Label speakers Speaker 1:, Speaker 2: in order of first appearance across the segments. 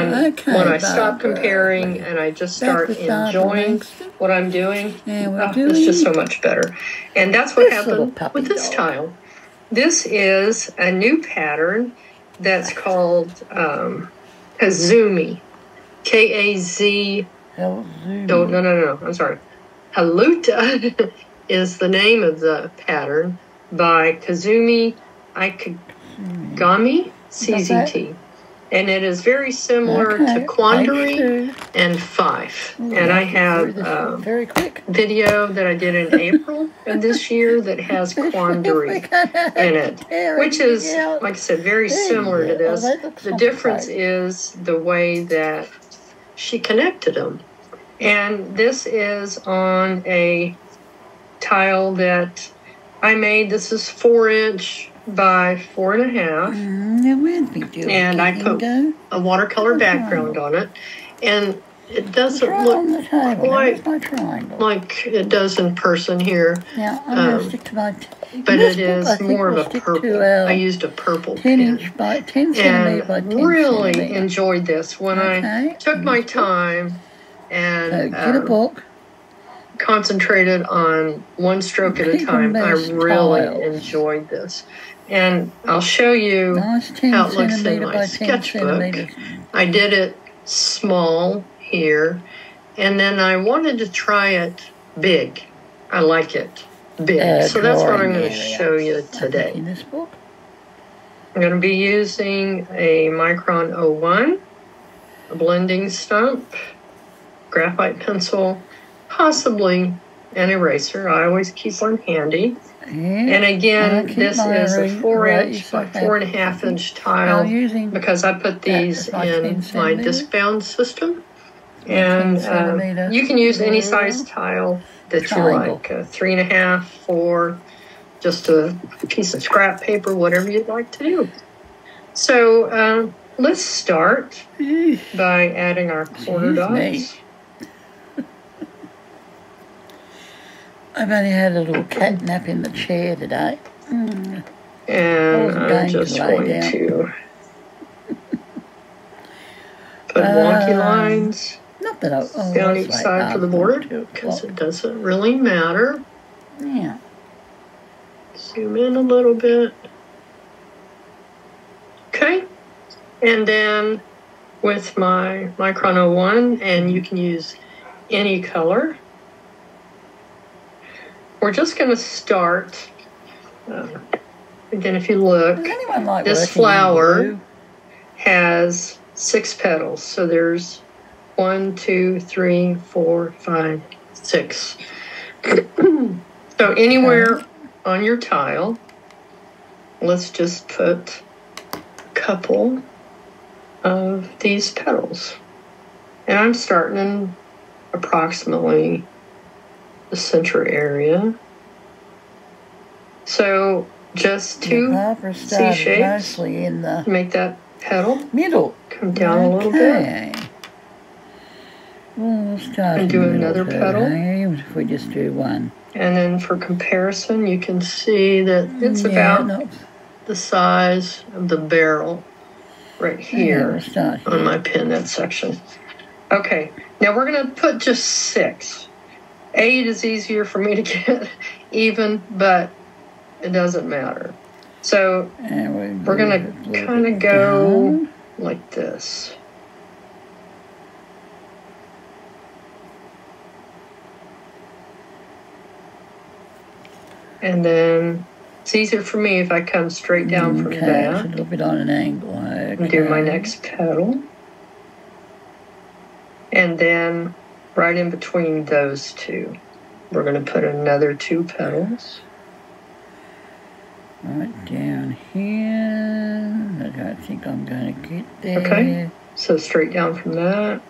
Speaker 1: And when I stop comparing and I just start enjoying what I'm doing, it's just so much better. And that's what happened with this tile. This is a new pattern that's called Kazumi. K-A-Z. No. I'm sorry. Haluta is the name of the pattern by Kazumi Ikegami, CZT. And it is very similar to Quandary and Fife. And I have a video that I did in April of this year that has Quandary in it, which is, like I said, very similar to this. The difference is the way that she connected them. And this is on a tile that I made. This is 4" by 4.5, and I put a watercolor background on it, and it doesn't look quite like it does in person here, but it is more of a purple. I used a purple pen, and really enjoyed this when I took my time and concentrated on one stroke at a time. I really enjoyed this. And I'll show you how it looks in my sketchbook. I did it small here, and then I wanted to try it big. I like it big. So that's what I'm going to show you today. I'm going to be using a Micron 01, a blending stump, graphite pencil, possibly an eraser. I always keep one handy. And again, this is a 4" by 4.5" tile because I put these in my disc-bound system. And you can use any size tile that you like, 3.5, 4, just a piece of scrap paper, whatever you'd like to do. So let's start by adding our corner dots.
Speaker 2: I've only had a little cat nap in the chair today.
Speaker 1: And I'm just going to put wonky lines down each side for the border because it doesn't really matter.
Speaker 2: Yeah.
Speaker 1: Zoom in a little bit. Okay. And then with my Micron 01, and you can use any color, we're just going to start, again, if you look, this flower has 6 petals. So there's 1, 2, 3, 4, 5, 6. So anywhere on your tile, let's just put a couple of these petals. And I'm starting in approximately the center area. So just 2 C shapes. Make that petal
Speaker 2: middle
Speaker 1: come down a little bit.
Speaker 2: We'll start
Speaker 1: and do another petal.
Speaker 2: If we just do one.
Speaker 1: And then for comparison, you can see that it's about the size of the barrel right here on my pen, that section. Okay, now we're going to put just 6. 8 is easier for me to get even, but it doesn't matter. So we're going to kind of go like this. And then it's easier for me if I come straight down from that.
Speaker 2: A little bit on an angle.
Speaker 1: And do my next petal. And then right in between those 2, we're going to put another 2 petals.
Speaker 2: Right down here. I don't think I'm going to get there.
Speaker 1: Okay, so straight down from that.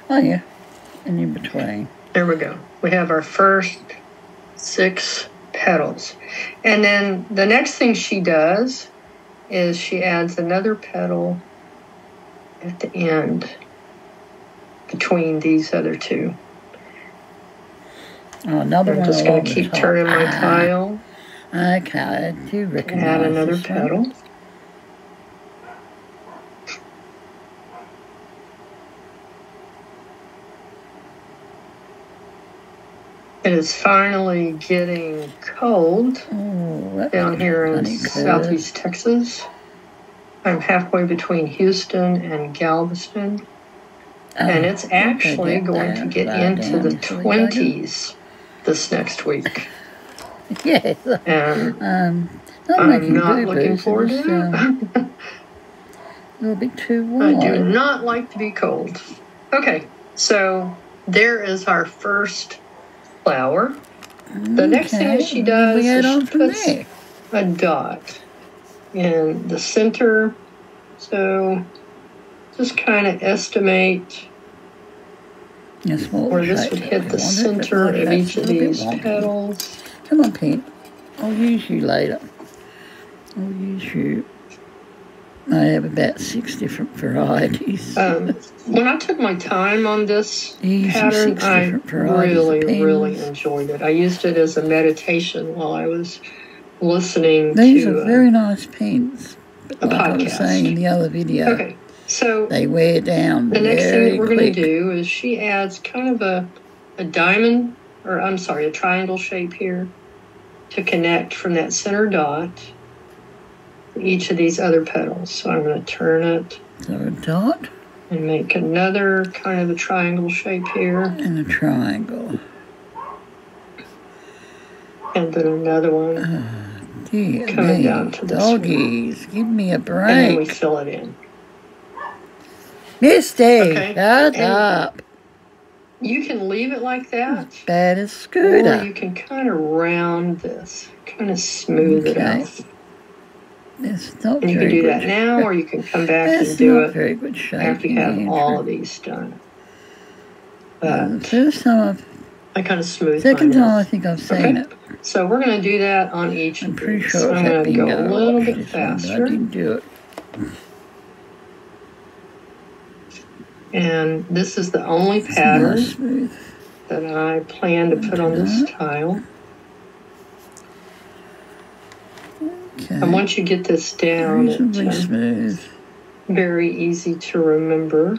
Speaker 2: Oh yeah, and in between.
Speaker 1: There we go. We have our first 6 petals. And then the next thing she does is she adds another petal at the end between these other 2.
Speaker 2: Oh, another one.
Speaker 1: I'm just going to keep turning my tile.
Speaker 2: Okay, I do recognize.
Speaker 1: Add another petal. It is finally getting cold down here in southeast Texas. I'm halfway between Houston and Galveston. And it's actually going to get into the 20s this next week.
Speaker 2: Yes.
Speaker 1: And I'm not looking forward to it.
Speaker 2: A little bit too warm.
Speaker 1: I do not like to be cold. Okay, so there is our first flower. The next thing she does is she puts a dot in the center. So just kind of estimate where this would hit the center of each of these petals.
Speaker 2: Come on, Pete. I'll use you later. I'll use you. I have about 6 different varieties.
Speaker 1: When I took my time on this pattern, I really enjoyed it. I used it as a meditation while I was listening to
Speaker 2: These are very nice pens.
Speaker 1: A podcast.
Speaker 2: I was saying in the other video.
Speaker 1: Okay, so
Speaker 2: they wear down.
Speaker 1: The next thing that we're going to do is she adds kind of a diamond, or I'm sorry, a triangle shape here to connect from that center dot to each of these other petals. So I'm going to turn it.
Speaker 2: So a dot.
Speaker 1: And make another kind of a triangle shape here.
Speaker 2: And a triangle.
Speaker 1: And then another one. Coming down to this
Speaker 2: doggies, give me a break.
Speaker 1: And then we fill it in.
Speaker 2: Misty, shut up.
Speaker 1: You can leave it like that.
Speaker 2: Bad as Scooter.
Speaker 1: Or you can kind of round this, kind of smooth it out.
Speaker 2: And
Speaker 1: you can do that now, or you can come back and do it after you have all of these done. But
Speaker 2: first time
Speaker 1: I kind of smooth.
Speaker 2: Second time I think I've seen it.
Speaker 1: So we're going to do that on each of these.
Speaker 2: Pretty sure
Speaker 1: I'm going to go a little bit faster.
Speaker 2: I didn't do it.
Speaker 1: And this is the only pattern that I plan to put on this tile.
Speaker 2: Okay.
Speaker 1: And once you get this down, it's very easy to remember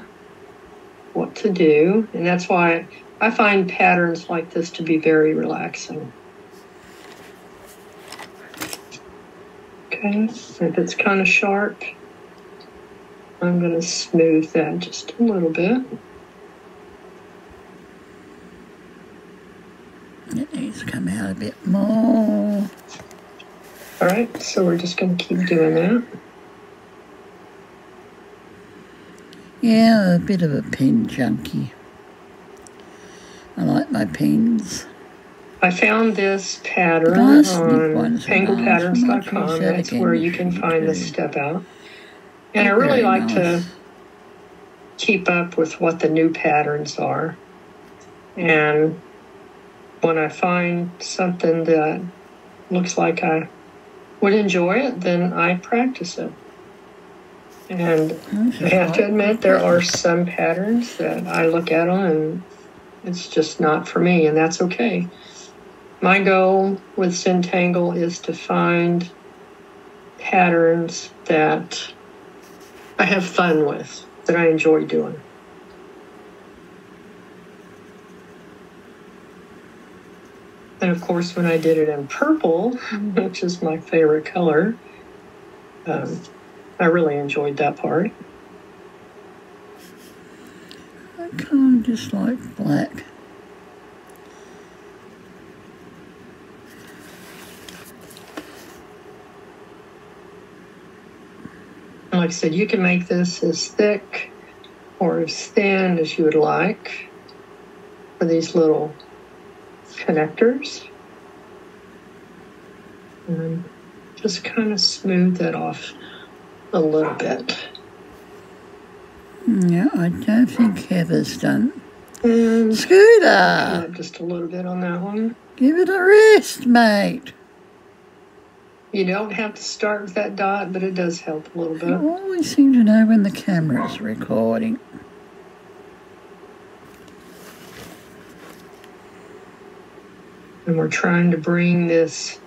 Speaker 1: what to do. And that's why I find patterns like this to be very relaxing. Okay, if it's kind of sharp, I'm going to smooth that just a little bit.
Speaker 2: It needs to come out a bit more.
Speaker 1: All right, so we're just going to keep doing that.
Speaker 2: Yeah, a bit of a pen junkie. I like my pens.
Speaker 1: I found this pattern on panglepatterns.com. That's where you can find this step out. And I really like to keep up with what the new patterns are. And when I find something that looks like I would enjoy it, then I practice it. And I have to admit, there are some patterns that I look at them and it's just not for me, and that's okay. My goal with Zentangle is to find patterns that I have fun with, that I enjoy doing. And of course, when I did it in purple, which is my favorite color, I really enjoyed that part.
Speaker 2: I kind of just like black.
Speaker 1: Like I said, you can make this as thick or as thin as you would like for these little connectors. And just kind of smooth that off a little bit.
Speaker 2: Yeah, I don't think Heather's done.
Speaker 1: And
Speaker 2: Scooter!
Speaker 1: Just a little bit on that one.
Speaker 2: Give it a rest, mate.
Speaker 1: You don't have to start with that dot, but it does help a little bit.
Speaker 2: I always seem to know when the camera's recording.
Speaker 1: And we're trying to bring this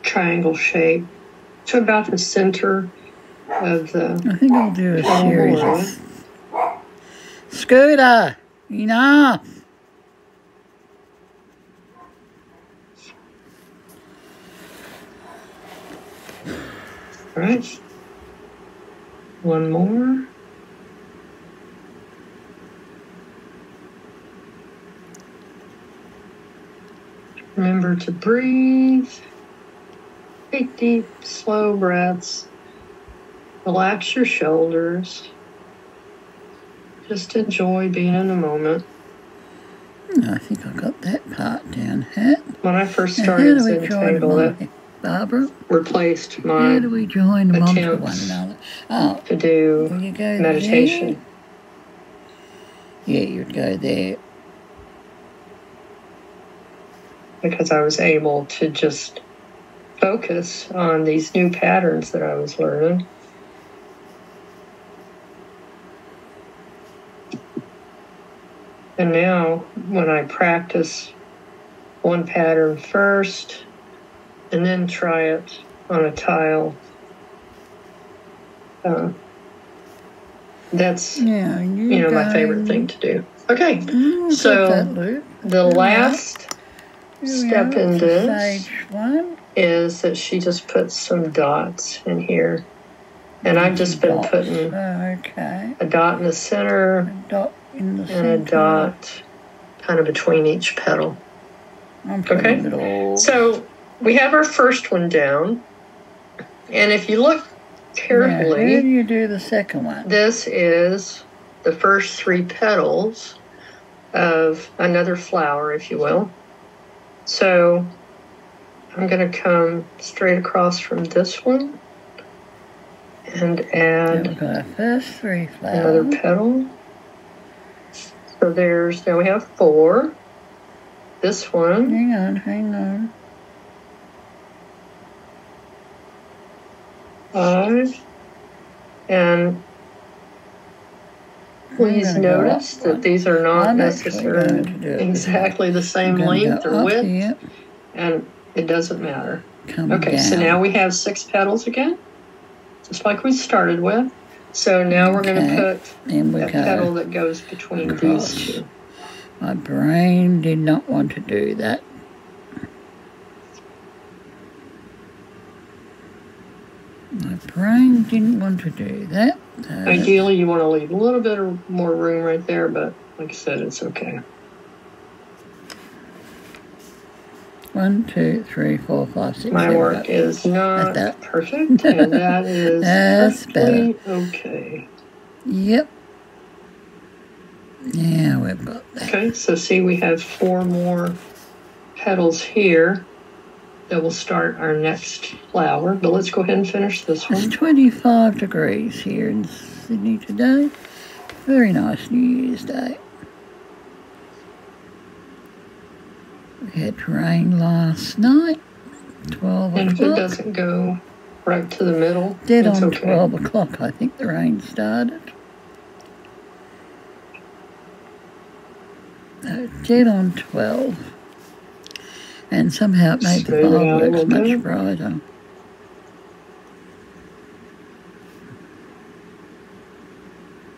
Speaker 1: triangle shape to about the center of the...
Speaker 2: I think I'll do a series of... Scooter! Enough!
Speaker 1: All right. One more. Remember to breathe. Take deep, slow breaths. Relax your shoulders. Just enjoy being in the moment.
Speaker 2: I think I got that part down, Hat.
Speaker 1: When I first started Zentangle, that
Speaker 2: Barbara,
Speaker 1: replaced my
Speaker 2: how do we join them onto one
Speaker 1: attempts
Speaker 2: another?
Speaker 1: to do meditation.
Speaker 2: There? Yeah, you'd go there.
Speaker 1: Because I was able to just focus on these new patterns that I was learning. And now, when I practice one pattern first, and then try it on a tile, that's my favorite thing to do. Okay, so the last step in this is that she just puts some dots in here, and I've just been putting a dot in the center and a dot kind of between each petal. Okay, so we have our first one down, and if you look carefully,
Speaker 2: how do you do the second one?
Speaker 1: This is the first 3 petals of another flower, if you will. So I'm going to come straight across from this one and add
Speaker 2: first 3 flowers.
Speaker 1: Another petal. So now we have 4. This one.
Speaker 2: Hang on.
Speaker 1: 5. And please notice that these are not necessarily exactly the same length or width, and it doesn't matter. Okay, so now we have 6 petals again, just like we started with. So now we're going to put that petal that goes between these 2.
Speaker 2: My brain did not want to do that. My brain didn't want to do that.
Speaker 1: Ideally, you want to leave a little bit more room right there, but like I said, it's okay.
Speaker 2: 1, 2, 3, 4, 5, 6.
Speaker 1: My work is not perfect, and that is perfectly okay.
Speaker 2: Yep. Yeah, we've got that.
Speaker 1: Okay, so see, we have 4 more petals here that will start our next flower. But let's go ahead and finish this one.
Speaker 2: It's 25 degrees here in Sydney today. Very nice New Year's Day. We had rain last night, 12 o'clock.
Speaker 1: And if it doesn't go right to the middle,
Speaker 2: dead
Speaker 1: it's
Speaker 2: on
Speaker 1: okay.
Speaker 2: 12 o'clock, I think the rain started. Dead on 12. And somehow it made the fireworks much brighter.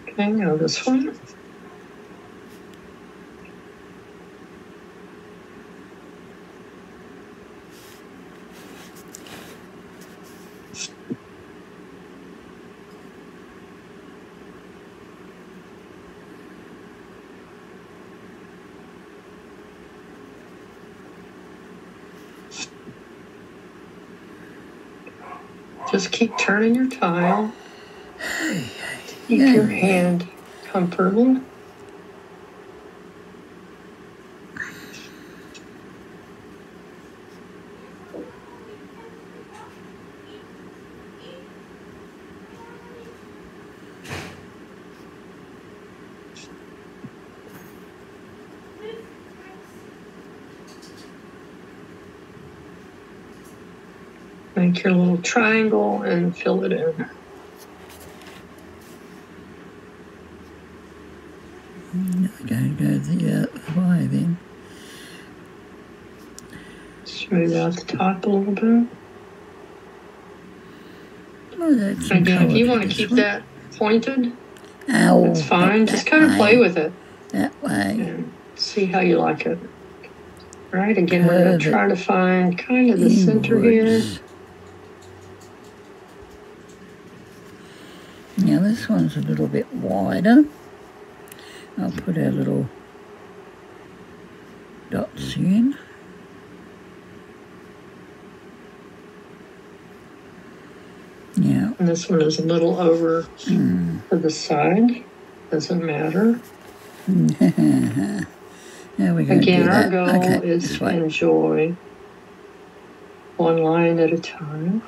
Speaker 1: Okay, now this one. Just keep turning your tile. Keep your hand comfortable. Make your little triangle and fill it in.
Speaker 2: I'm going to go the other way then.
Speaker 1: Smooth out the top a little bit.
Speaker 2: Oh, that's
Speaker 1: again, if you want to keep that pointed, that's fine. Just kind of play with it.
Speaker 2: That way.
Speaker 1: And see how you like it. All right, again, we're going to try to find kind of the center here.
Speaker 2: Now this one's a little bit wider. I'll put our little dots in. Yeah.
Speaker 1: And this one is a little over to the side. Doesn't matter.
Speaker 2: Now we're going
Speaker 1: Again,
Speaker 2: to do
Speaker 1: our
Speaker 2: that.
Speaker 1: goal is to enjoy one line at a time.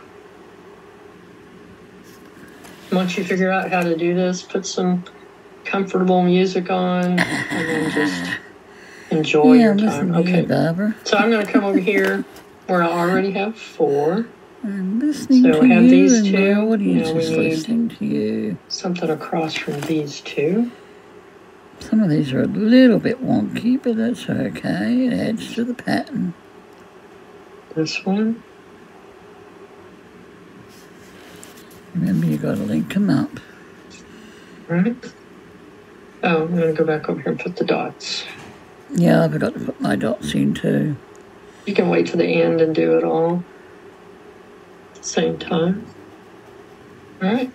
Speaker 1: Once you figure out how to do this, put some comfortable music on and then just enjoy your time. Okay,
Speaker 2: Barbara.
Speaker 1: So I'm going to come over here where I already have 4.
Speaker 2: I'm listening to
Speaker 1: I have
Speaker 2: you
Speaker 1: these
Speaker 2: and
Speaker 1: 2.
Speaker 2: my audience
Speaker 1: we
Speaker 2: is
Speaker 1: need
Speaker 2: listening to you.
Speaker 1: Something across from these 2.
Speaker 2: Some of these are a little bit wonky, but that's okay. It adds to the pattern.
Speaker 1: This one.
Speaker 2: Remember, you've got to link them up.
Speaker 1: Right. Oh, I'm going to go back over here and put the dots.
Speaker 2: Yeah, I forgot to put my dots in too.
Speaker 1: You can wait till the end and do it all at the same time. All right.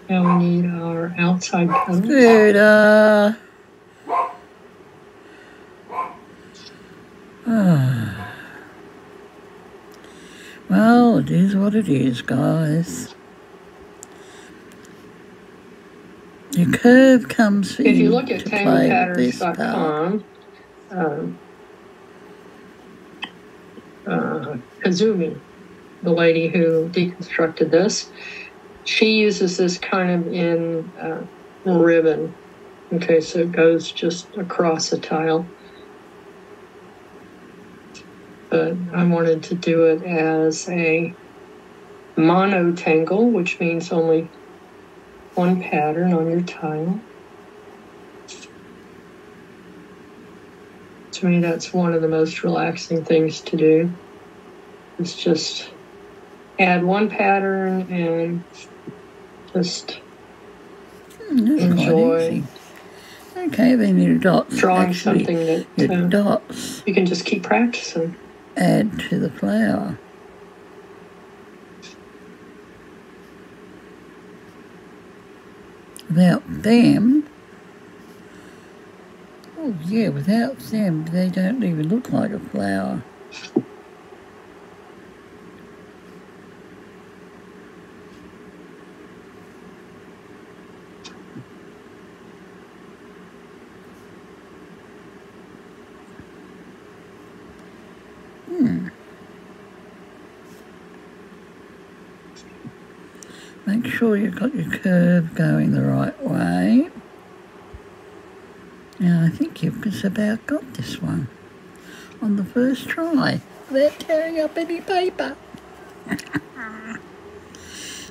Speaker 1: Now we need our outside petals.
Speaker 2: Good. Well, it is what it is, guys. Your curve comes in.
Speaker 1: If you look at TanglePatterns.com, Kazumi, the lady who deconstructed this, she uses this kind of in ribbon. Okay, so it goes just across a tile. But I wanted to do it as a monotangle, which means only one pattern on your tile. To me, that's one of the most relaxing things to do. It's just add one pattern and just enjoy.
Speaker 2: Okay, then your dots.
Speaker 1: Drawing something that
Speaker 2: your dots.
Speaker 1: You can just keep practicing.
Speaker 2: Add to the flower. Without them, oh yeah, without them, they don't even look like a flower. Make sure you've got your curve going the right way. Now I think you've just about got this one on the first try without tearing up any paper.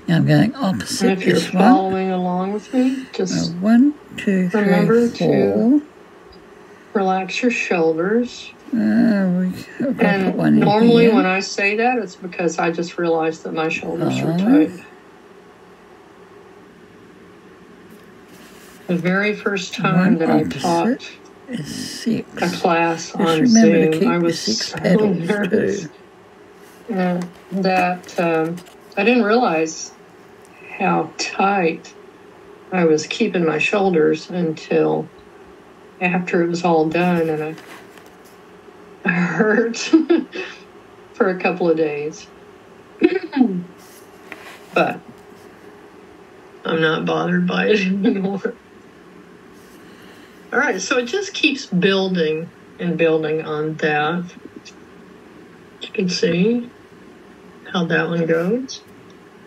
Speaker 2: Now I'm going opposite
Speaker 1: and if you're following along with me, just
Speaker 2: 1, 2, 3,
Speaker 1: remember
Speaker 2: 4.
Speaker 1: To relax your shoulders.
Speaker 2: And
Speaker 1: normally when I say that, it's because I just realized that my shoulders were tight. The very first time that I taught a class on Zoom, I was so nervous that I didn't realize how tight I was keeping my shoulders until after it was all done, and I hurt for a couple of days. But I'm not bothered by it anymore. All right, so it just keeps building and building on that. You can see how that one goes.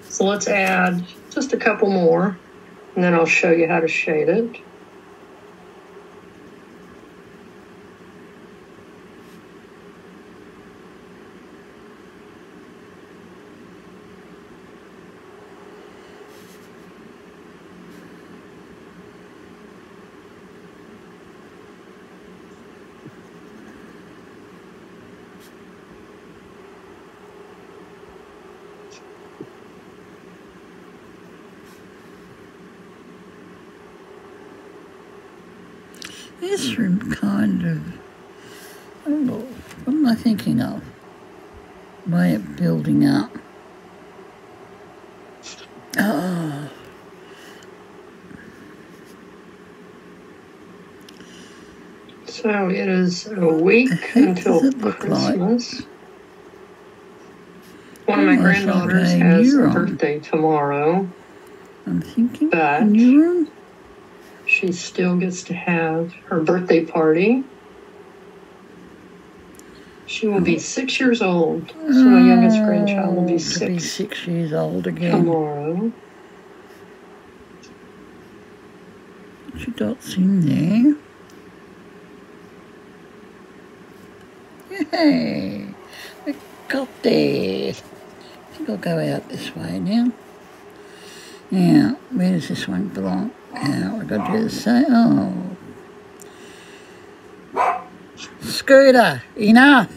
Speaker 1: So let's add just a couple more, and then I'll show you how to shade it.
Speaker 2: This room kind of, what am I thinking of? Way of building up. Oh.
Speaker 1: So it is a week until Christmas. Like? One of my granddaughters has a birthday tomorrow.
Speaker 2: I'm thinking,
Speaker 1: but she still gets to have her birthday party. She will be 6 years old. So my youngest grandchild will be
Speaker 2: 6 years old again.
Speaker 1: Tomorrow.
Speaker 2: What you dot's in there? Hey, we got there. I think I'll go out this way now. Now, where does this one belong? Now, we've got to do the same. Oh. Scooter, enough.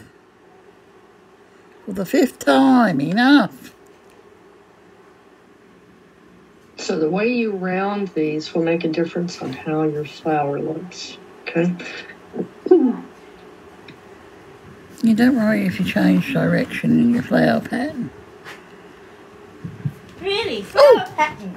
Speaker 2: For the 5th time, enough.
Speaker 1: So the way you round these will make a difference on how your flower looks, okay?
Speaker 2: You don't worry if you change direction in your flower pattern.
Speaker 3: Really? Flower pattern?